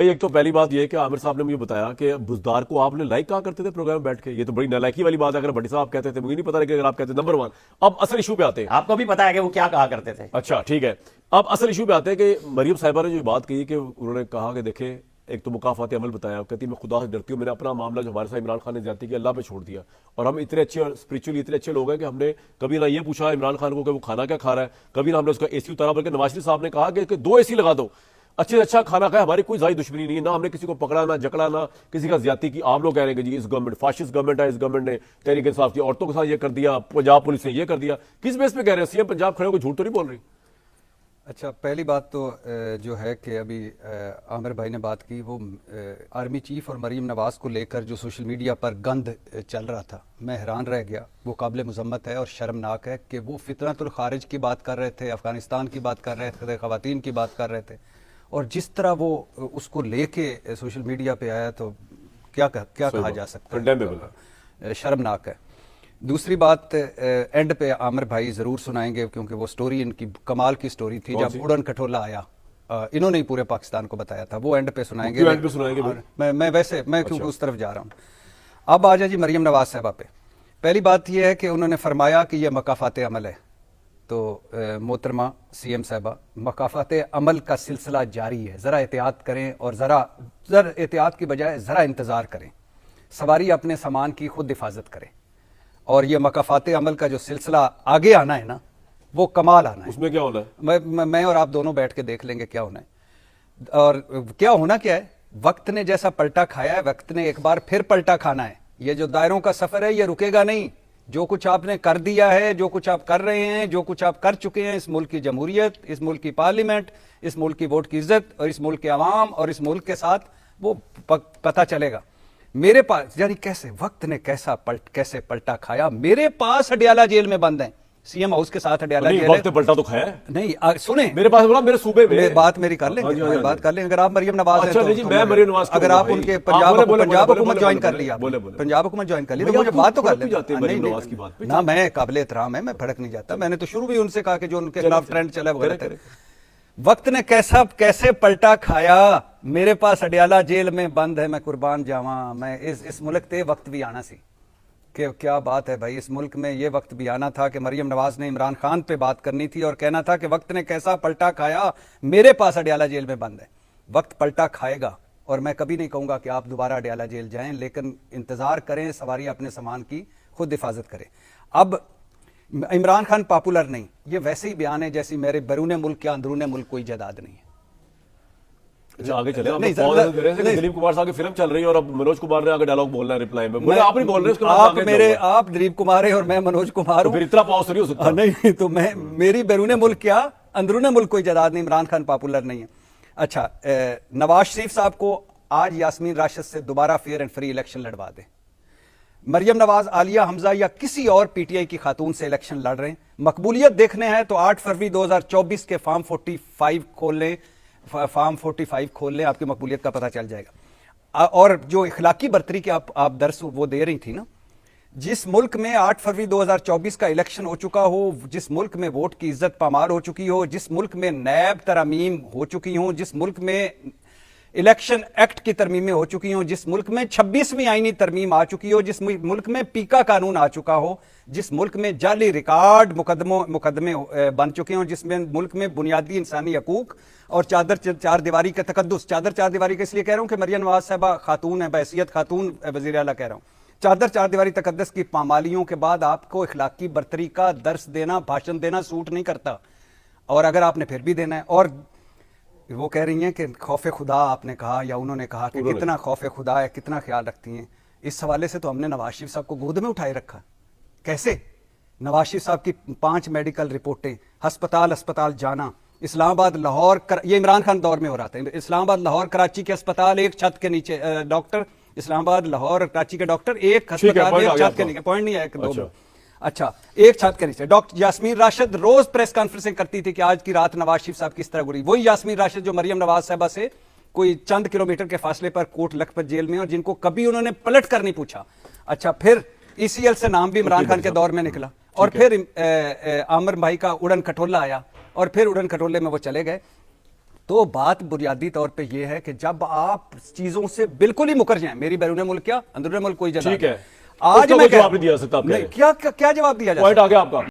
ایک تو پہلی بات یہ کہ عامر صاحب نے مجھے بتایا کہ بزدار کو آپ نے لائک کہا کرتے تھے پروگرام میں بیٹھ کے. یہ تو بڑی نالائکی والی بات ہے. اگر بھٹی صاحب کہتے تھے مجھے نہیں پتا, لیکن اگر آپ کہتے ہیں نمبر 1. اب اصل ایشو پہ آتے ہیں. آپ کو بھی پتا ہے کہ وہ کیا کہا کرتے تھے. اچھا ٹھیک ہے, اب اصل ایشو پہ آتے ہیں کہ مریم صاحبہ نے جو بات کہی کہ انہوں نے کہا کہ دیکھیں ایک تو مکافات عمل بتایا, کہتی میں خدا سے ڈرتی ہوں, میں نے اپنا معاملہ جو ہمارے ساتھ عمران خان نے زیادتی کی اللہ پہ چھوڑ دیا, اور ہم اتنے اچھے اور اسپرچولی اتنے اچھے لوگ ہیں کہ ہم نے کبھی نہ یہ پوچھا عمران خان کو کہ وہ کھانا کیا کھا رہا ہے, کبھی نہ ہم نے اس کا اے سی اتارا, بلکہ نواز شریف صاحب نے کہا کہ 2 اے سی لگا دو, اچھے سے اچھا کھانا کھائے, ہماری کوئی ظاہری دشمنی نہیں ہے, نہ ہم نے کسی کو پکڑا نہ جکڑا نہ کسی کا زیادتی کی. آپ لوگ کہہ رہے ہیں کہ جی اس گورنمنٹ فاشسٹ گورنمنٹ ہے, اس گورنمنٹ نے تحریک انصاف کی عورتوں کے ساتھ یہ کر دیا, پنجاب پولیس نے یہ کر دیا. کس بیس پہ کہہ رہے ہیں؟ سی ایم پنجاب کھڑے ہو کے جھوٹ تو نہیں بول رہی؟ اچھا, پہلی بات تو جو ہے کہ ابھی عامر بھائی نے بات کی, وہ آرمی چیف اور مریم نواز کو لے کر جو سوشل میڈیا پر گند چل رہا تھا, میں حیران رہ گیا. وہ قابل مذمت ہے اور شرمناک ہے کہ وہ فتنۃ الخارج کی بات کر رہے تھے, افغانستان کی بات کر رہے تھے, خواتین کی بات کر رہے تھے, اور جس طرح وہ اس کو لے کے سوشل میڈیا پہ آیا تو کیا کہا جا سکتا ہے, شرمناک ہے. دوسری بات, اینڈ پہ عامر بھائی ضرور سنائیں گے کیونکہ وہ سٹوری ان کی کمال کی سٹوری تھی, جب اڑن کھٹولا آیا, انہوں نے ہی پورے پاکستان کو بتایا تھا, وہ اینڈ پہ سنائیں گے. میں کیونکہ اس طرف جا رہا ہوں. اب آ جائے جی مریم نواز صاحبہ پہ. پہلی بات یہ ہے کہ انہوں نے فرمایا کہ یہ مکافات عمل ہے, تو محترمہ سی ایم صاحبہ, مکافات عمل کا سلسلہ جاری ہے, ذرا احتیاط کریں, اور ذرا احتیاط کی بجائے ذرا انتظار کریں. سواری اپنے سامان کی خود حفاظت کریں, اور یہ مکافات عمل کا جو سلسلہ آگے آنا ہے نا, وہ کمال آنا ہے. اس میں کیا ہونا ہے؟ میں اور آپ دونوں بیٹھ کے دیکھ لیں گے کیا ہونا ہے. اور کیا ہونا کیا ہے, وقت نے جیسا پلٹا کھایا ہے, وقت نے ایک بار پھر پلٹا کھانا ہے. یہ جو دائروں کا سفر ہے یہ رکے گا نہیں. جو کچھ آپ نے کر دیا ہے, جو کچھ آپ کر رہے ہیں, جو کچھ آپ کر چکے ہیں, اس ملک کی جمہوریت, اس ملک کی پارلیمنٹ, اس ملک کی ووٹ کی عزت, اور اس ملک کے عوام اور اس ملک کے ساتھ وہ پتہ چلے گا. میرے پاس یعنی کیسے وقت نے کیسے پلٹا کھایا. میرے پاس ہڈیالہ جیل میں بند ہیں, سی ایم ہاؤس کے ساتھ ہڈیالہ جیل ہے. وقت پلٹا تو کھایا نہیں, سنیں میرے پاس بولا میرے صوبے میں بات میری کر لیں, بات کر لیں. اگر آپ مریم نواز ہیں تو اگر آپ ان کے پنجاب حکومت جوائن کر لی, پنجاب حکومت جوائن کر لی, تو مجھے بات تو کر لیں. نہ میں قابل احترام ہے, میں بھڑک نہیں جاتا. میں نے تو شروع بھی ان سے کہا کہ جو ان کے خلاف ٹرینڈ چلا ہے وہ غلط ہے. وقت نے کیسے پلٹا کھایا. میرے پاس ہڈیالہ جیل میں بند ہے, میں قربان جاواں. میں اس ملک تے وقت بھی آنا سی. کہ کیا بات ہے بھائی, اس ملک میں یہ وقت بھی آنا تھا کہ مریم نواز نے عمران خان پہ بات کرنی تھی اور کہنا تھا کہ وقت نے کیسا پلٹا کھایا, میرے پاس ہڈیالہ جیل میں بند ہے. وقت پلٹا کھائے گا, اور میں کبھی نہیں کہوں گا کہ آپ دوبارہ ہڈیالہ جیل جائیں, لیکن انتظار کریں, سواری اپنے سامان کی خود حفاظت کریں. اب عمران خان پاپولر نہیں, یہ ویسے ہی بیان ہے جیسے میرے بیرون ملک یا اندرون ملک کوئی جائیداد نہیں ہے. آگے چلے, دلیپ کمار صاحب کی فلم چل رہی ہے اور اب منوج کمار نے آگے ڈائلاگ بولنا ہے ریپلائی میں. آپ نہیں بول رہے, آپ دلیپ کمار ہیں اور میں منوج کمار ہوں, پھر اتنا پاؤس نہیں ہو سکتا. نہیں تو میری بیرون ملک کیا اندرون ملک کوئی جائیداد نہیں. عمران خان پاپولر نہیں ہے. اچھا, نواز شریف صاحب کو آج یاسمین راشد سے دوبارہ فیئر اینڈ فری الیکشن لڑوا دیں. مریم نواز, عالیہ حمزہ یا کسی اور پی ٹی آئی کی خاتون سے الیکشن لڑ رہے ہیں, مقبولیت دیکھنے ہیں تو 8 فروری 2024 کے فارم 45 کھول لیں, فارم 45 کھول لیں, آپ کی مقبولیت کا پتہ چل جائے گا. اور جو اخلاقی برتری کے آپ درس وہ دے رہی تھی نا, جس ملک میں 8 فروری 2024 کا الیکشن ہو چکا ہو, جس ملک میں ووٹ کی عزت پامال ہو چکی ہو, جس ملک میں نیب ترامیم ہو چکی ہوں, جس ملک میں الیکشن ایکٹ کی ترمیمیں ہو چکی ہوں, جس ملک میں 26ویں آئینی ترمیم آ چکی ہو, جس ملک میں پیکا قانون آ چکا ہو, جس ملک میں جعلی ریکارڈ مقدمے بن چکے ہوں, جس میں ملک میں بنیادی انسانی حقوق اور چار دیواری کا تقدس. چار دیواری کا اس لیے کہہ رہا ہوں کہ مریم نواز صاحبہ خاتون ہے, بحیثیت خاتون وزیر اعلیٰ کہہ رہا ہوں. چار دیواری تقدس کی پامالیوں کے بعد آپ کو اخلاقی برتری کا درس دینا, بھاشن دینا سوٹ نہیں کرتا. اور اگر آپ نے پھر بھی دینا ہے, اور وہ کہہ رہی ہیں کہ خوف خدا آپ نے کہا, یا انہوں نے کہا کہ کتنا خوف خدا ہے, کتنا خیال رکھتی ہیں. اس حوالے سے تو ہم نے نواز شریف صاحب کو گود میں اٹھائے رکھا. کیسے؟ نواز شریف صاحب کی 5 میڈیکل رپورٹیں, ہسپتال جانا, اسلام آباد لاہور, یہ عمران خان دور میں ہو رہا تھا, اسلام آباد لاہور کراچی کے اسپتال ایک چھت کے نیچے, ڈاکٹر اسلام آباد لاہور کراچی کے ڈاکٹر ایک ہسپتال ایک چھت کے نیچے, پوائنٹ نہیں ہے اچھا ایک چھت کے نیچے. ڈاکٹر یاسمین راشد روز پریس کانفرنسنگ کرتی تھی کہ آج کی رات نواز شریف صاحب کس طرح گزری. وہی یاسمین راشد جو مریم نواز صاحبہ سے کوئی چند کلومیٹر کے فاصلے پر کوٹ لکھپت جیل میں, اور جن کو کبھی انہوں نے پلٹ کر نہیں پوچھا. اچھا, پھر ای سی ایل سے نام بھی عمران خان کے دور میں نکلا, اور پھر عامر بھائی کا اڑن کھٹولا آیا, اور پھر اڑن کھٹولے میں وہ چلے گئے. تو بات بنیادی طور پہ یہ ہے کہ جب آپ چیزوں سے بالکل ہی مکر جائیں، میری بیرون ملک کیا اندرون ملک کوئی جگہ ٹھیک ہے، آج اس کا میں کوئی جواب نہیں دیا سکتا آپ کہہ رہے ہیں۔ کیا جواب دیا جائے؟ پوائنٹ آ گیا آپ کا۔